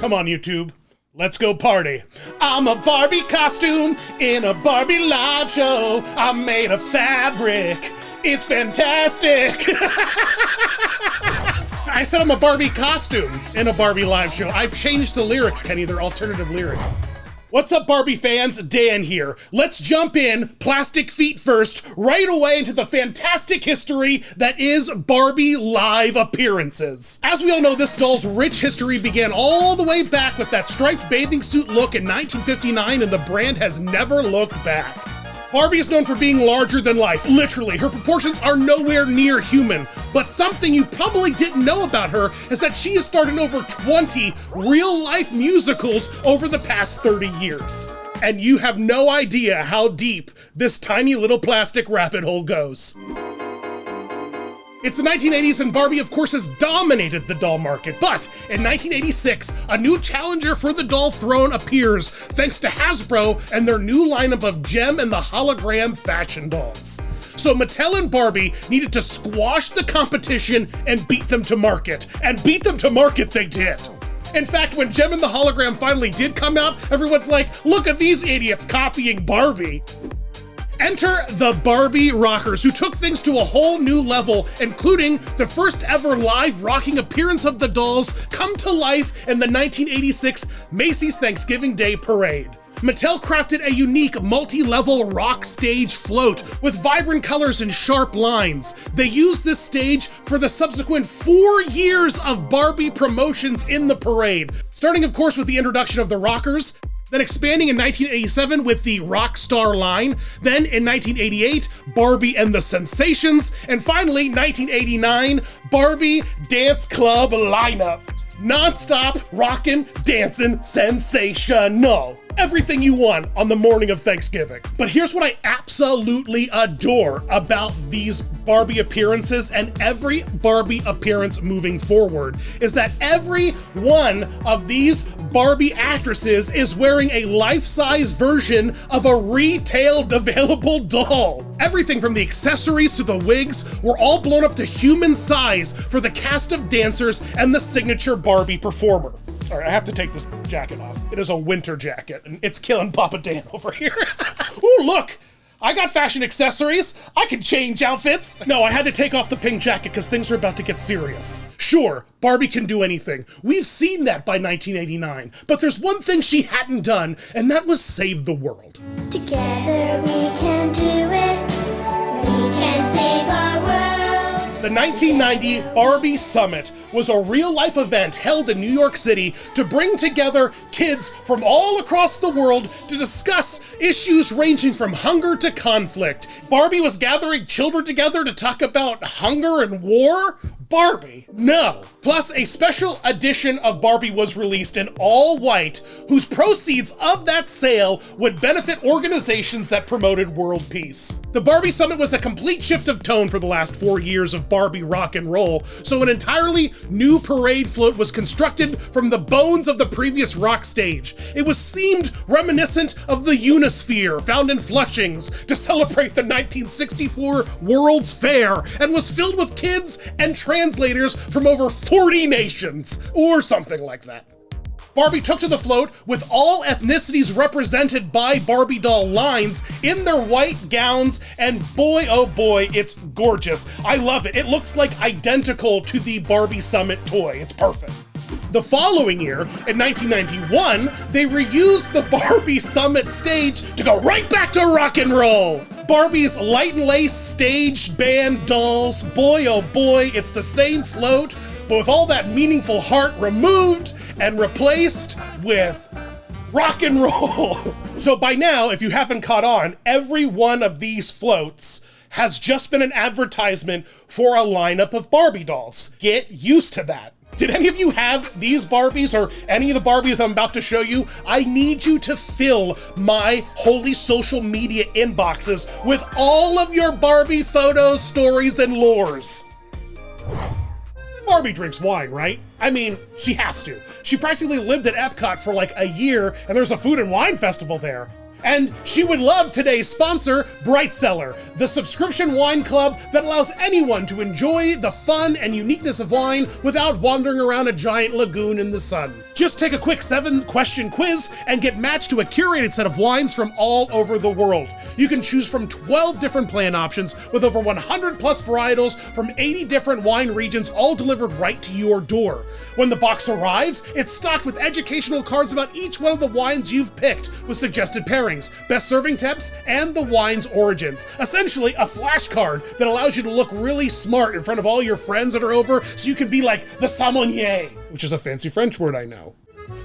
Come on, YouTube. Let's go party. I'm a Barbie costume in a Barbie live show. I'm made of fabric. It's fantastic. I said I'm a Barbie costume in a Barbie live show. I've changed the lyrics, Kenny. They're alternative lyrics. What's up, Barbie fans? Dan here. Let's jump in, plastic feet first, right away into the fantastic history that is Barbie live appearances. As we all know, this doll's rich history began all the way back with that striped bathing suit look in 1959, and the brand has never looked back. Barbie is known for being larger than life. Literally, her proportions are nowhere near human. But something you probably didn't know about her is that she has starred in over 20 real-life musicals over the past 30 years. And you have no idea how deep this tiny little plastic rabbit hole goes. It's the 1980s, and Barbie, of course, has dominated the doll market. But in 1986, a new challenger for the doll throne appears, thanks to Hasbro and their new lineup of gem and the hologram fashion dolls. So Mattel and Barbie needed to squash the competition and beat them to market. And beat them to market they did. In fact, when Gem and the hologram finally did come out, everyone's like, look at these idiots copying Barbie. Enter the Barbie Rockers, who took things to a whole new level, including the first ever live rocking appearance of the dolls come to life in the 1986 Macy's Thanksgiving Day Parade. Mattel crafted a unique multi-level rock stage float with vibrant colors and sharp lines. They used this stage for the subsequent 4 years of Barbie promotions in the parade, starting of course with the introduction of the Rockers, then expanding in 1987 with the Rockstar line, then in 1988, Barbie and the Sensations, and finally 1989, Barbie Dance Club lineup. Non-stop, rockin', dancin', sensational. Everything you want on the morning of Thanksgiving. But here's what I absolutely adore about these Barbie appearances and every Barbie appearance moving forward is that every one of these Barbie actresses is wearing a life-size version of a retailed available doll. Everything from the accessories to the wigs were all blown up to human size for the cast of dancers and the signature Barbie performer. All right, I have to take this jacket off. It is a winter jacket, and it's killing Papa Dan over here. Ooh, look! I got fashion accessories. I can change outfits. No, I had to take off the pink jacket because things are about to get serious. Sure, Barbie can do anything. We've seen that by 1989. But there's one thing she hadn't done, and that was save the world. Together we can do it. We can save our world. The 1990 Barbie Summit was a real-life event held in New York City to bring together kids from all across the world to discuss issues ranging from hunger to conflict. Barbie was gathering children together to talk about hunger and war? Barbie? No. Plus, a special edition of Barbie was released in all white, whose proceeds of that sale would benefit organizations that promoted world peace. The Barbie Summit was a complete shift of tone for the last 4 years of Barbie rock and roll, so an entirely new parade float was constructed from the bones of the previous rock stage. It was themed reminiscent of the Unisphere found in Flushings to celebrate the 1964 World's Fair, and was filled with kids and translators from over 40 nations, or something like that. Barbie took to the float with all ethnicities represented by Barbie doll lines in their white gowns, and boy, oh boy, it's gorgeous. I love it. It looks like identical to the Barbie Summit toy. It's perfect. The following year, in 1991, they reused the Barbie Summit stage to go right back to rock and roll. Barbie's light and lace stage band dolls, boy oh boy, it's the same float, but with all that meaningful heart removed and replaced with rock and roll. So by now, if you haven't caught on, every one of these floats has just been an advertisement for a lineup of Barbie dolls. Get used to that. Did any of you have these Barbies or any of the Barbies I'm about to show you? I need you to fill my holy social media inboxes with all of your Barbie photos, stories, and lores. Barbie drinks wine, right? I mean, she has to. She practically lived at Epcot for like a year, and there's a food and wine festival there. And she would love today's sponsor, Cellar, the subscription wine club that allows anyone to enjoy the fun and uniqueness of wine without wandering around a giant lagoon in the sun. Just take a quick 7-question quiz and get matched to a curated set of wines from all over the world. You can choose from 12 different plan options with over 100 plus varietals from 80 different wine regions, all delivered right to your door. When the box arrives, it's stocked with educational cards about each one of the wines you've picked, with suggested pairings, best serving temps, and the wine's origins. Essentially, a flashcard that allows you to look really smart in front of all your friends that are over, so you can be like the sommelier, which is a fancy French word, I know.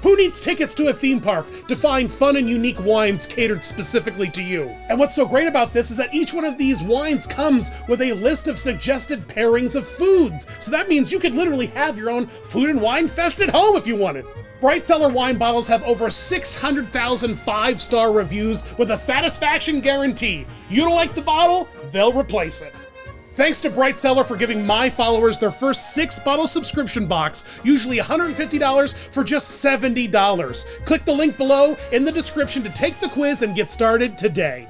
Who needs tickets to a theme park to find fun and unique wines catered specifically to you? And what's so great about this is that each one of these wines comes with a list of suggested pairings of foods. So that means you could literally have your own food and wine fest at home if you wanted. Cellar wine bottles have over 600,000 5-star reviews with a satisfaction guarantee. You don't like the bottle? They'll replace it. Thanks to Cellar for giving my followers their first 6-bottle subscription box, usually $150 for just $70. Click the link below in the description to take the quiz and get started today.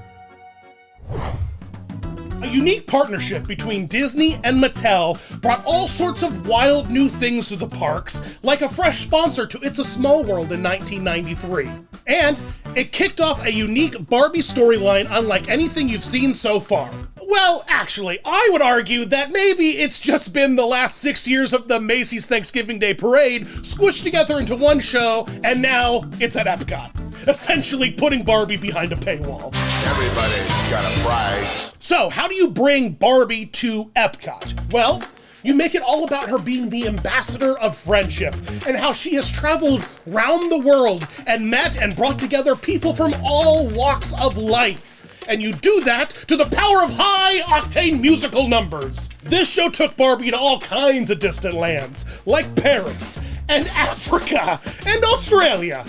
A unique partnership between Disney and Mattel brought all sorts of wild new things to the parks, like a fresh sponsor to It's a Small World in 1993. And it kicked off a unique Barbie storyline unlike anything you've seen so far. Well, actually, I would argue that maybe it's just been the last 6 years of the Macy's Thanksgiving Day Parade squished together into one show, and now it's at EPCOT, essentially putting Barbie behind a paywall. Everybody's got a price. So, how do you bring Barbie to EPCOT? Well, you make it all about her being the ambassador of friendship and how she has traveled round the world and met and brought together people from all walks of life. And you do that to the power of high-octane musical numbers. This show took Barbie to all kinds of distant lands, like Paris, and Africa, and Australia.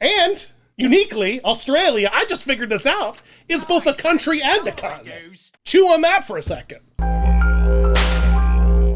And, uniquely, Australia, I just figured this out, is both a country and a continent. Chew on that for a second.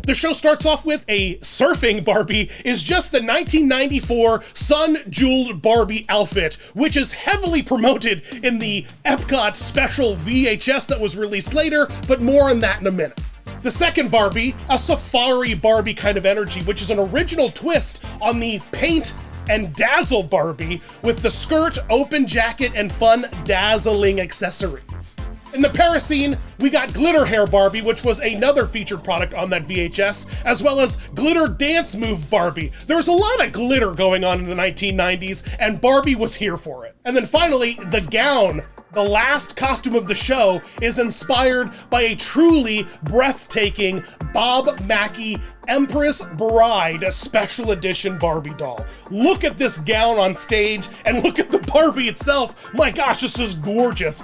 The show starts off with a surfing Barbie is just the 1994 sun-jeweled Barbie outfit, which is heavily promoted in the EPCOT special VHS that was released later, but more on that in a minute. The second Barbie, a safari Barbie kind of energy, which is an original twist on the paint and dazzle Barbie with the skirt, open jacket, and fun dazzling accessories. In the Paris scene, we got Glitter Hair Barbie, which was another featured product on that VHS, as well as Glitter Dance Move Barbie. There was a lot of glitter going on in the 1990s, and Barbie was here for it. And then finally, the gown, the last costume of the show, is inspired by a truly breathtaking Bob Mackie Empress Bride special edition Barbie doll. Look at this gown on stage and look at the Barbie itself. My gosh, this is gorgeous.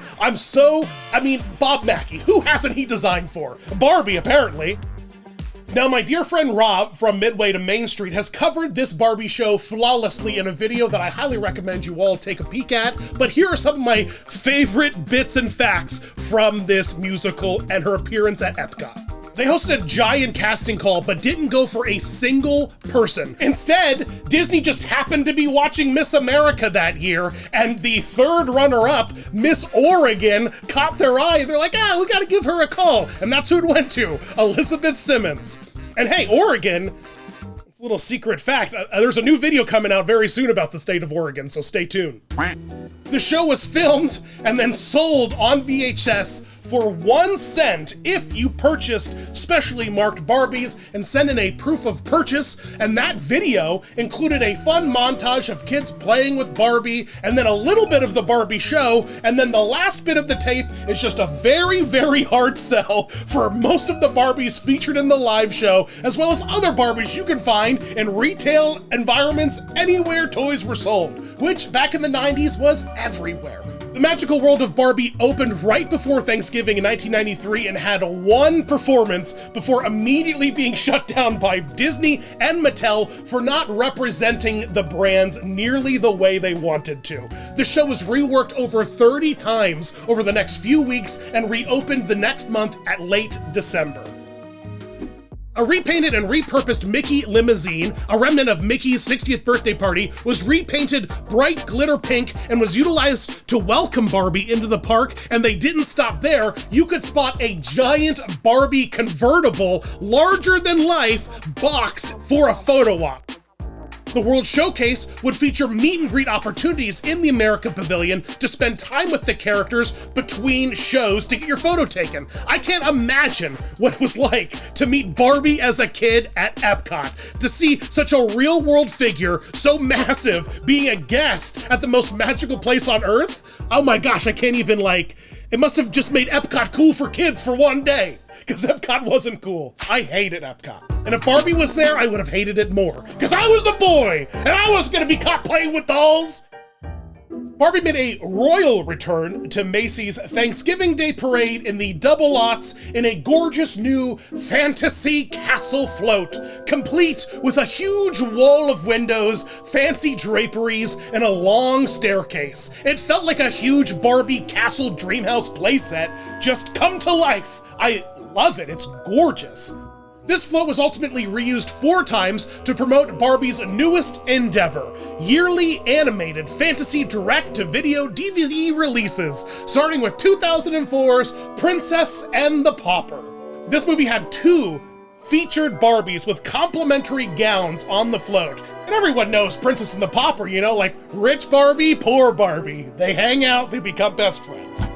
Bob Mackie, who hasn't he designed for? Barbie, apparently. Now, my dear friend Rob from Midway to Main Street has covered this Barbie show flawlessly in a video that I highly recommend you all take a peek at, but here are some of my favorite bits and facts from this musical and her appearance at EPCOT. They hosted a giant casting call, but didn't go for a single person. Instead, Disney just happened to be watching Miss America that year, and the third runner-up, Miss Oregon, caught their eye. They're like, we gotta give her a call. And that's who it went to, Elizabeth Simmons. And hey, Oregon, it's a little secret fact, there's a new video coming out very soon about the state of Oregon, so stay tuned. The show was filmed and then sold on VHS for 1 cent if you purchased specially marked Barbies and sent in a proof of purchase, and that video included a fun montage of kids playing with Barbie, and then a little bit of the Barbie show, and then the last bit of the tape is just a very, very hard sell for most of the Barbies featured in the live show, as well as other Barbies you can find in retail environments anywhere toys were sold, which back in the 90s was everywhere. The magical world of Barbie opened right before Thanksgiving in 1993 and had one performance before immediately being shut down by Disney and Mattel for not representing the brands nearly the way they wanted to. The show was reworked over 30 times over the next few weeks and reopened the next month at late December. A repainted and repurposed Mickey limousine, a remnant of Mickey's 60th birthday party, was repainted bright glitter pink and was utilized to welcome Barbie into the park, and they didn't stop there. You could spot a giant Barbie convertible, larger than life, boxed for a photo op. The World Showcase would feature meet and greet opportunities in the America Pavilion to spend time with the characters between shows to get your photo taken. I can't imagine what it was like to meet Barbie as a kid at Epcot, to see such a real-world figure so massive being a guest at the most magical place on Earth. Oh my gosh, I can't even it must have just made Epcot cool for kids for one day, because Epcot wasn't cool. I hated Epcot. And if Barbie was there, I would have hated it more, because I was a boy, and I wasn't gonna be caught playing with dolls. Barbie made a royal return to Macy's Thanksgiving Day Parade in the double lots in a gorgeous new fantasy castle float, complete with a huge wall of windows, fancy draperies, and a long staircase. It felt like a huge Barbie Castle Dreamhouse playset just come to life. I love it, it's gorgeous. This float was ultimately reused 4 times to promote Barbie's newest endeavor, yearly animated fantasy direct-to-video DVD releases, starting with 2004's Princess and the Pauper. This movie had 2 featured Barbies with complimentary gowns on the float. And everyone knows Princess and the Pauper, you know, like rich Barbie, poor Barbie. They hang out, they become best friends.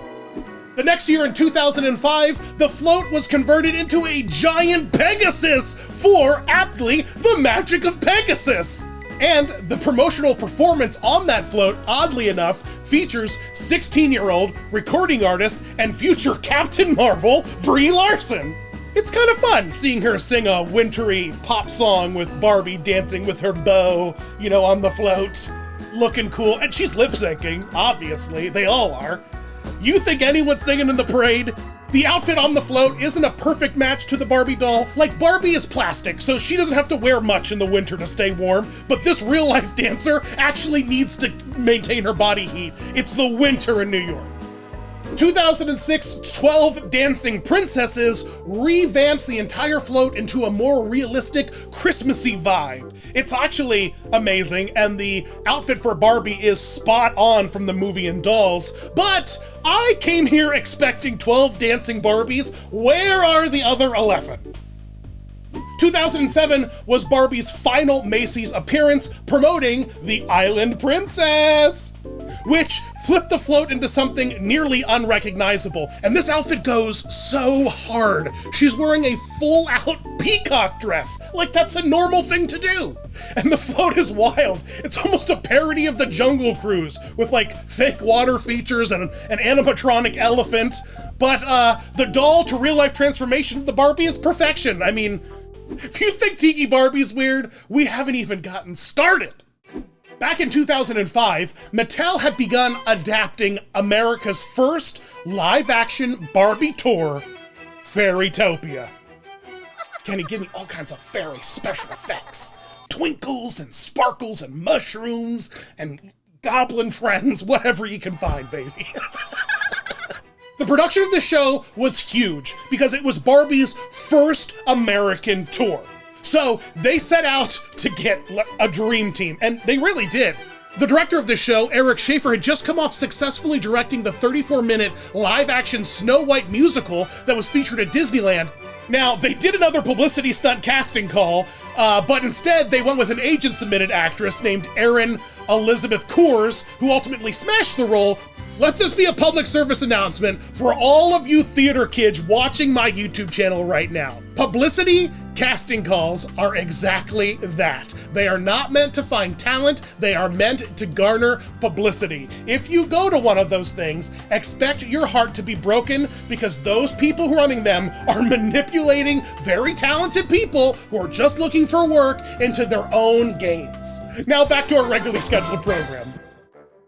The next year in 2005, the float was converted into a giant Pegasus for, aptly, the magic of Pegasus. And the promotional performance on that float, oddly enough, features 16-year-old recording artist and future Captain Marvel, Brie Larson. It's kind of fun seeing her sing a wintry pop song with Barbie dancing with her bow, you know, on the float, looking cool. And she's lip syncing, obviously, they all are. You think anyone's singing in the parade? The outfit on the float isn't a perfect match to the Barbie doll. Like, Barbie is plastic, so she doesn't have to wear much in the winter to stay warm, but this real-life dancer actually needs to maintain her body heat. It's the winter in New York. 2006 12 Dancing Princesses revamps the entire float into a more realistic, Christmassy vibe. It's actually amazing, and the outfit for Barbie is spot on from the movie and dolls, but I came here expecting 12 dancing Barbies. Where are the other 11? 2007 was Barbie's final Macy's appearance, promoting the Island Princess, which flipped the float into something nearly unrecognizable. And this outfit goes so hard. She's wearing a full-out peacock dress, like that's a normal thing to do. And the float is wild. It's almost a parody of the Jungle Cruise, with like fake water features and an animatronic elephant. But the doll to real-life transformation of the Barbie is perfection. I mean, if you think Tiki Barbie's weird, we haven't even gotten started. Back in 2005, Mattel had begun adapting America's first live-action Barbie tour, Fairytopia. Can you give me all kinds of fairy special effects? Twinkles and sparkles and mushrooms and goblin friends, whatever you can find, baby. The production of the show was huge because it was Barbie's first American tour. So they set out to get a dream team, and they really did. The director of the show, Eric Schaefer, had just come off successfully directing the 34-minute live-action Snow White musical that was featured at Disneyland. Now, they did another publicity stunt casting call, but instead they went with an agent-submitted actress named Erin Elizabeth Coors, who ultimately smashed the role. Let this be a public service announcement for all of you theater kids watching my YouTube channel right now. Publicity casting calls are exactly that. They are not meant to find talent, they are meant to garner publicity. If you go to one of those things, expect your heart to be broken because those people running them are manipulating very talented people who are just looking for work into their own gains. Now back to our regularly scheduled program.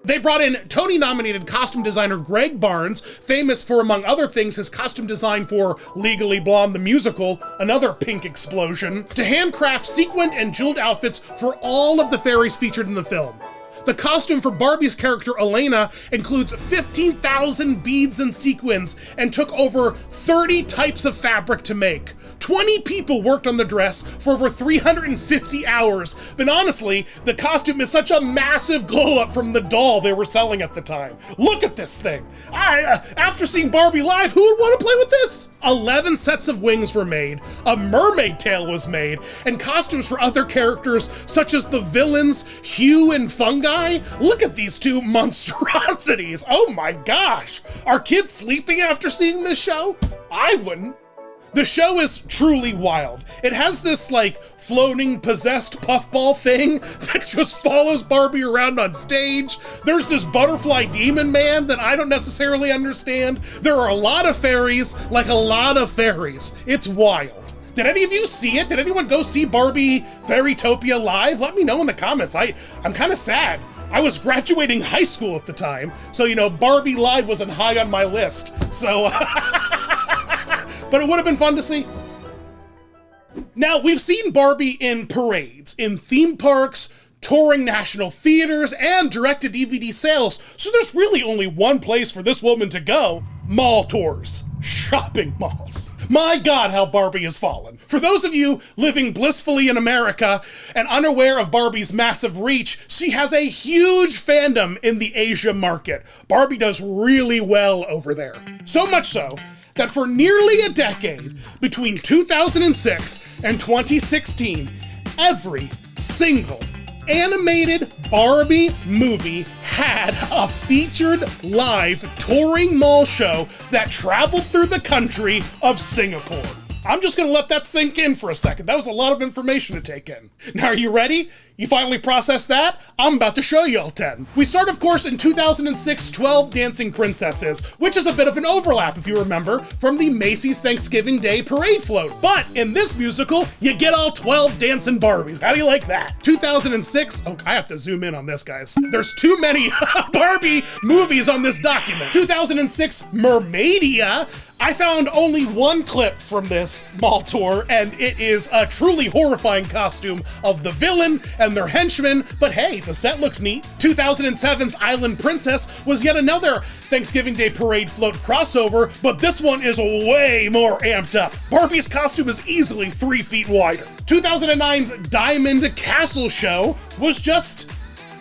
They brought in Tony-nominated costume designer Greg Barnes, famous for, among other things, his costume design for Legally Blonde the Musical, another pink explosion, to handcraft sequined and jeweled outfits for all of the fairies featured in the film. The costume for Barbie's character Elena includes 15,000 beads and sequins and took over 30 types of fabric to make. 20 people worked on the dress for over 350 hours, but honestly, the costume is such a massive glow up from the doll they were selling at the time. Look at this thing. After seeing Barbie live, who would want to play with this? 11 sets of wings were made, a mermaid tail was made, and costumes for other characters such as the villains Hue and Fungi. Look at these two monstrosities. Oh my gosh. Are kids sleeping after seeing this show? I wouldn't. The show is truly wild. It has this like floating possessed puffball thing that just follows Barbie around on stage. There's this butterfly demon man that I don't necessarily understand. There are a lot of fairies, like a lot of fairies. It's wild. Did any of you see it? Did anyone go see Barbie Fairytopia live? Let me know in the comments. I'm kind of sad. I was graduating high school at the time, so you know, Barbie live wasn't high on my list. So but it would have been fun to see. Now, we've seen Barbie in parades, in theme parks, touring national theaters, and direct-to-DVD sales, so there's really only one place for this woman to go: mall tours, shopping malls. My God, how Barbie has fallen. For those of you living blissfully in America and unaware of Barbie's massive reach, she has a huge fandom in the Asia market. Barbie does really well over there. So much so that for nearly a decade, between 2006 and 2016, every single animated Barbie movie had a featured live touring mall show that traveled through the country of Singapore. I'm just gonna let that sink in for a second. That was a lot of information to take in. Now, are you ready? You finally processed that? I'm about to show you all 10. We start, of course, in 2006's 12 Dancing Princesses, which is a bit of an overlap, if you remember, from the Macy's Thanksgiving Day parade float. But in this musical, you get all 12 dancing Barbies. How do you like that? 2006, oh, I have to zoom in on this, guys. There's too many Barbie movies on this document. 2006 Mermaidia. I found only one clip from this mall tour, and it is a truly horrifying costume of the villain and their henchmen, but hey, the set looks neat. 2007's Island Princess was yet another Thanksgiving Day parade float crossover, but this one is way more amped up. Barbie's costume is easily 3 feet wider. 2009's Diamond Castle Show was just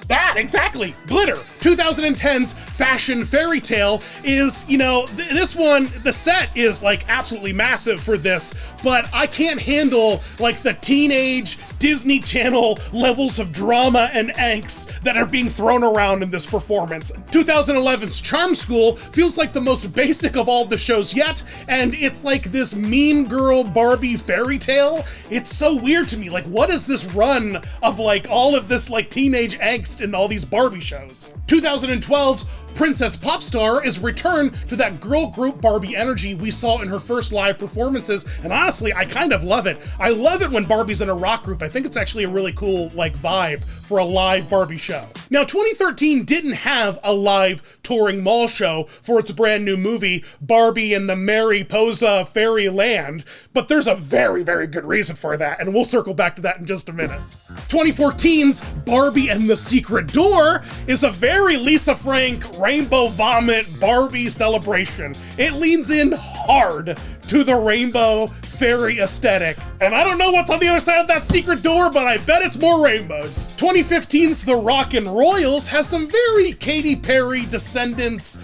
that, exactly, glitter. 2010's Fashion Fairy Tale is, you know, this one, the set is like absolutely massive for this, but I can't handle like the teenage Disney Channel levels of drama and angst that are being thrown around in this performance. 2011's Charm School feels like the most basic of all the shows yet, and it's like this mean girl Barbie fairy tale. It's so weird to me, like what is this run of like all of this like teenage angst in all these Barbie shows? 2012's Princess Popstar is returned to that girl group Barbie energy we saw in her first live performances, and honestly, I kind of love it. I love it when Barbie's in a rock group. I think it's actually a really cool like vibe for a live Barbie show. Now, 2013 didn't have a live touring mall show for its brand new movie, Barbie and the Mariposa Fairyland, but there's a very, very good reason for that, and we'll circle back to that in just a minute. 2014's Barbie and the Secret Door is a very Lisa Frank rainbow vomit Barbie celebration. It leans in hard to the rainbow fairy aesthetic. And I don't know what's on the other side of that secret door, but I bet it's more rainbows. 2015's The Rockin' Royals has some very Katy Perry descendants,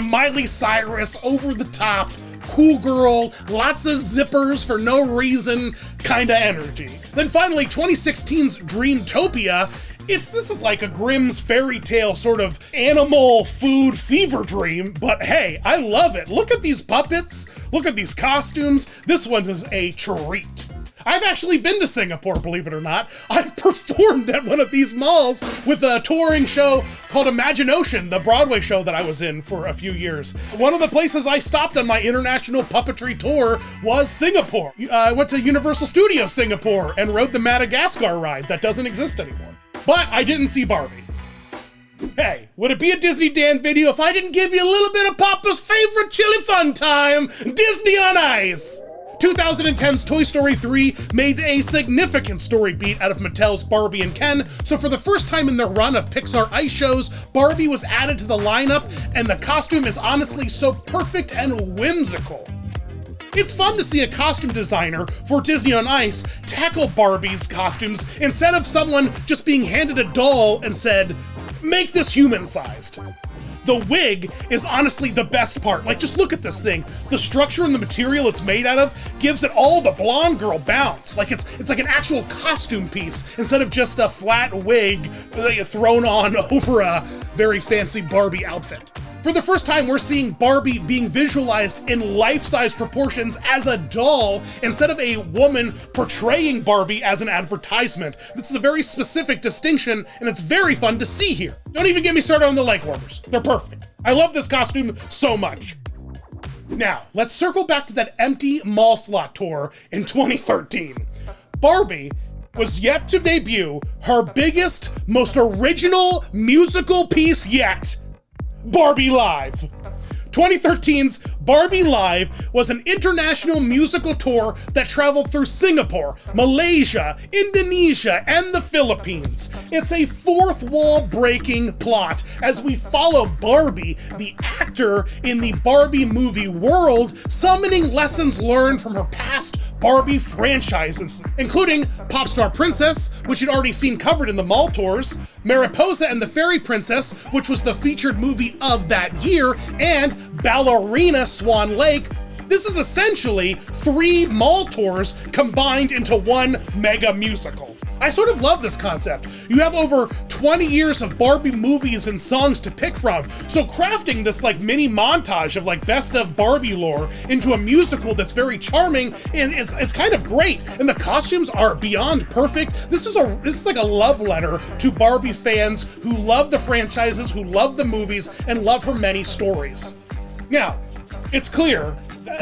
Miley Cyrus, over the top, cool girl, lots of zippers for no reason kind of energy. Then finally, 2016's Dreamtopia. This is like a Grimm's fairy tale sort of animal food fever dream, but hey, I love it. Look at these puppets, look at these costumes. This one is a treat. I've actually been to Singapore, believe it or not. I've performed at one of these malls with a touring show called Imagination, the Broadway show that I was in for a few years. One of the places I stopped on my international puppetry tour was Singapore. I went to Universal Studios Singapore and rode the Madagascar ride that doesn't exist anymore. But I didn't see Barbie. Hey, would it be a Disney Dan video if I didn't give you a little bit of Papa's favorite chili fun time, Disney on Ice? 2010's Toy Story 3 made a significant story beat out of Mattel's Barbie and Ken, so for the first time in their run of Pixar ice shows, Barbie was added to the lineup, and the costume is honestly so perfect and whimsical. It's fun to see a costume designer for Disney on Ice tackle Barbie's costumes instead of someone just being handed a doll and said, make this human-sized. The wig is honestly the best part. Like, just look at this thing. The structure and the material it's made out of gives it all the blonde girl bounce. Like, it's like an actual costume piece instead of just a flat wig thrown on over a very fancy Barbie outfit. For the first time, we're seeing Barbie being visualized in life-size proportions as a doll instead of a woman portraying Barbie as an advertisement. This is a very specific distinction, and it's very fun to see here. Don't even get me started on the leg warmers. They're perfect. I love this costume so much. Now, let's circle back to that empty mall slot tour in 2013. Barbie was yet to debut her biggest, most original musical piece yet, Barbie Live. 2013's Barbie Live was an international musical tour that traveled through Singapore, Malaysia, Indonesia, and the Philippines. It's a fourth wall breaking plot as we follow Barbie, the actor in the Barbie movie world, summoning lessons learned from her past Barbie franchises, including Popstar Princess, which you'd already seen covered in the mall tours, Mariposa and the Fairy Princess, which was the featured movie of that year, and Ballerina Swan Lake. This is essentially 3 mall tours combined into one mega musical. I sort of love this concept. You have over 20 years of Barbie movies and songs to pick from, so crafting this like mini montage of like best of Barbie lore into a musical that's very charming it's kind of great, and the costumes are beyond perfect. This is like a love letter to Barbie fans who love the franchises, who love the movies, and love her many stories. Now, it's clear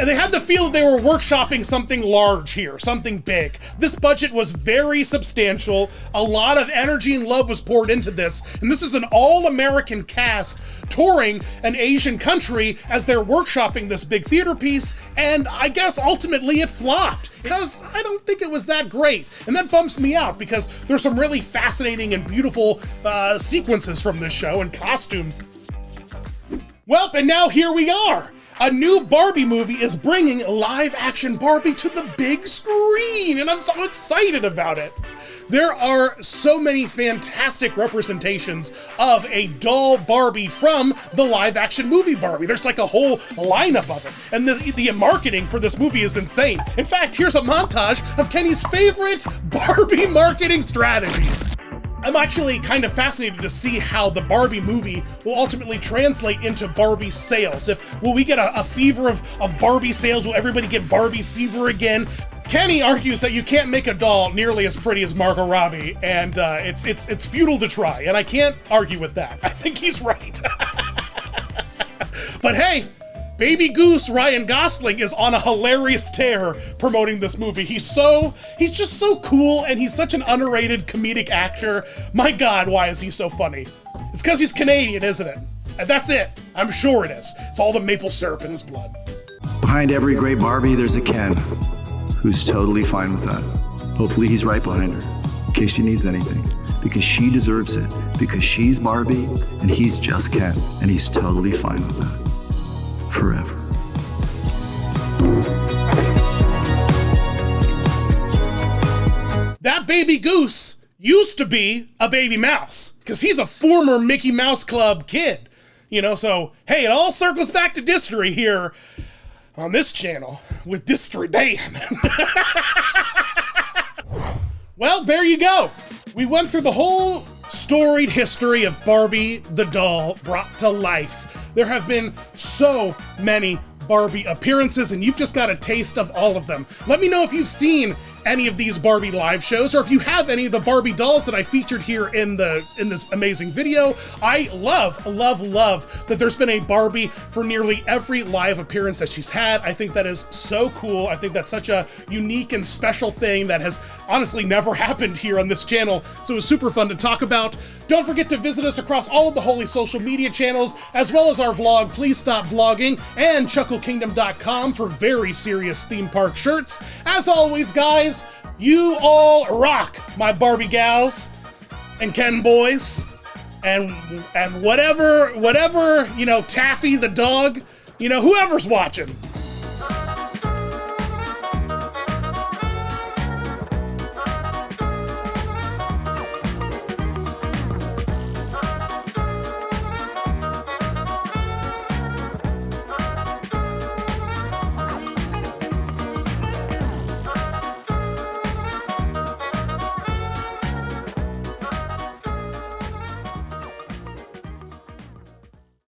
they had the feel that they were workshopping something large here, something big. This budget was very substantial. A lot of energy and love was poured into this, and this is an all-American cast touring an Asian country as they're workshopping this big theater piece, and I guess ultimately it flopped because I don't think it was that great. And that bumps me out because there's some really fascinating and beautiful sequences from this show and costumes. Well, and now here we are. A new Barbie movie is bringing live-action Barbie to the big screen, and I'm so excited about it. There are so many fantastic representations of a doll Barbie from the live-action movie Barbie. There's like a whole lineup of it, and the marketing for this movie is insane. In fact, here's a montage of Kenny's favorite Barbie marketing strategies. I'm actually kind of fascinated to see how the Barbie movie will ultimately translate into Barbie sales. Will we get a fever of Barbie sales? Will everybody get Barbie fever again? Kenny argues that you can't make a doll nearly as pretty as Margot Robbie, and it's futile to try, and I can't argue with that. I think he's right. But hey, Baby Goose Ryan Gosling is on a hilarious tear promoting this movie. He's just so cool, and he's such an underrated comedic actor. My God, why is he so funny? It's because he's Canadian, isn't it? And that's it. I'm sure it is. It's all the maple syrup in his blood. Behind every great Barbie, there's a Ken who's totally fine with that. Hopefully he's right behind her, in case she needs anything. Because she deserves it. Because she's Barbie, and he's just Ken, and he's totally fine with that. Forever. That baby goose used to be a baby mouse, because he's a former Mickey Mouse Club kid. So, hey, it all circles back to DIStory here on this channel with DIStory Dan. Well, there you go. We went through the whole storied history of Barbie the doll brought to life. There have been so many Barbie appearances, and you've just got a taste of all of them. Let me know if you've seen any of these Barbie live shows, or if you have any of the Barbie dolls that I featured here in this amazing video. I love that there's been a Barbie for nearly every live appearance that she's had. I think that is so cool. I think that's such a unique and special thing that has honestly never happened here on this channel, so it was super fun to talk about. Don't forget to visit us across all of the holy social media channels, as well as our vlog, Please Stop Vlogging, and chucklekingdom.com for very serious theme park shirts. As always, guys, you all rock, my Barbie gals and Ken boys, and whatever, you know, Taffy the dog, you know, whoever's watching.